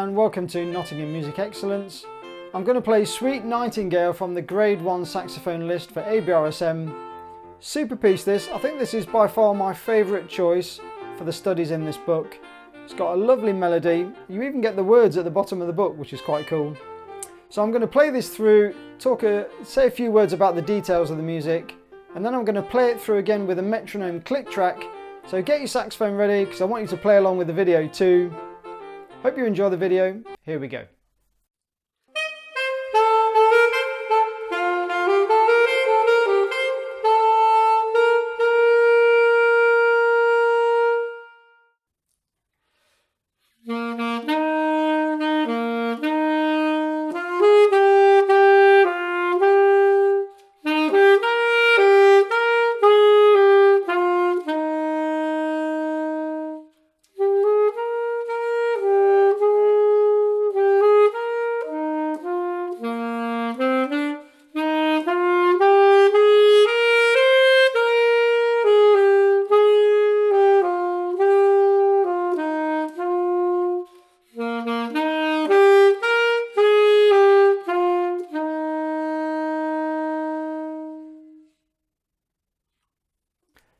and welcome to Nottingham Music Excellence. I'm going to play Sweet Nightingale from the Grade 1 saxophone list for ABRSM. Super piece this. I think this is by far my favourite choice for the studies in this book. It's got a lovely melody. You even get the words at the bottom of the book, which is quite cool. So I'm going to play this through, say a few words about the details of the music, and then I'm going to play it through again with a metronome click track. So get your saxophone ready because I want you to play along with the video too. Hope you enjoy the video. Here we go.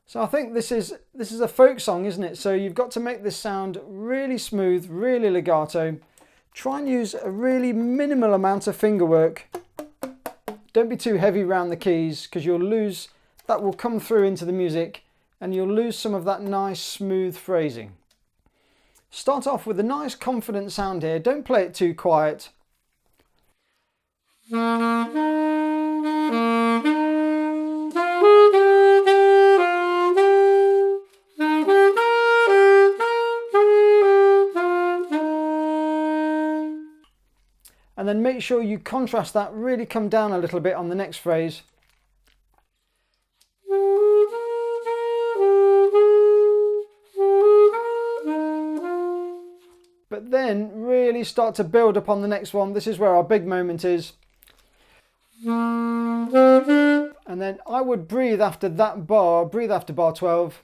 So I think this is a folk song, isn't it? So you've got to make this sound really smooth, really legato. Try and use a really minimal amount of finger work. Don't be too heavy around the keys because you'll lose, that will come through into the music and you'll lose some of that nice smooth phrasing. Start off with a nice confident sound here. Don't play it too quiet. And then make sure you contrast that, really come down a little bit on the next phrase. But then really start to build up on the next one. This is where our big moment is. And then I would breathe after that bar, breathe after bar 12.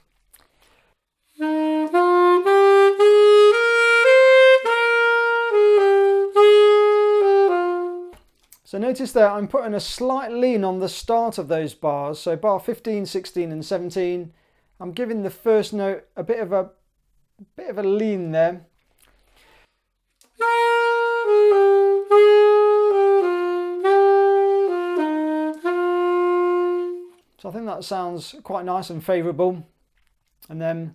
So notice there I'm putting a slight lean on the start of those bars. So bar 15, 16 and 17. I'm giving the first note a bit of a lean there. So I think that sounds quite nice and favourable. And then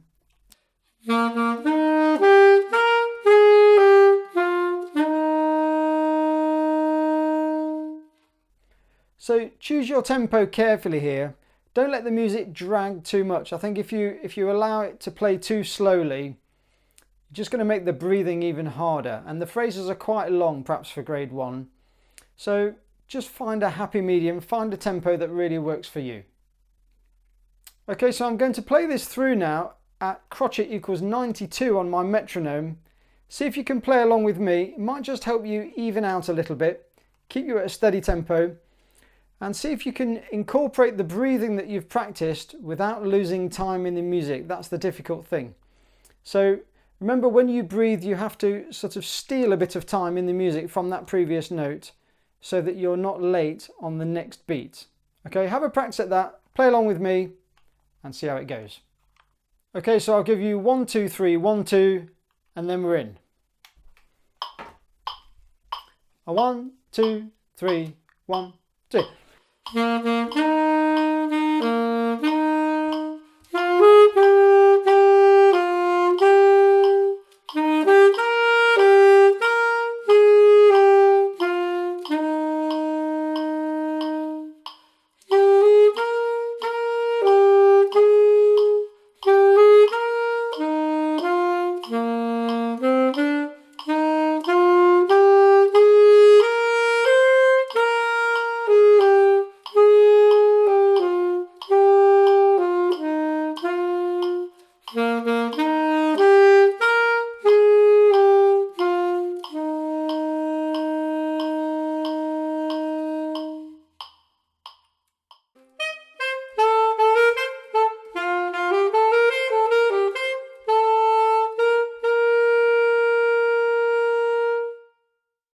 so choose your tempo carefully here. Don't let the music drag too much. I think if you allow it to play too slowly, you're just going to make the breathing even harder. And the phrases are quite long, perhaps for grade 1. So just find a happy medium, find a tempo that really works for you. Okay, so I'm going to play this through now at crotchet equals 92 on my metronome. See if you can play along with me. It might just help you even out a little bit, keep you at a steady tempo. And see if you can incorporate the breathing that you've practiced without losing time in the music. That's the difficult thing. So remember, when you breathe, you have to sort of steal a bit of time in the music from that previous note so that you're not late on the next beat. Okay, have a practice at that, play along with me and see how it goes. Okay, so I'll give you 1, 2, 3, 1, 2, and then we're in. 1, 2, 3, 1, 2.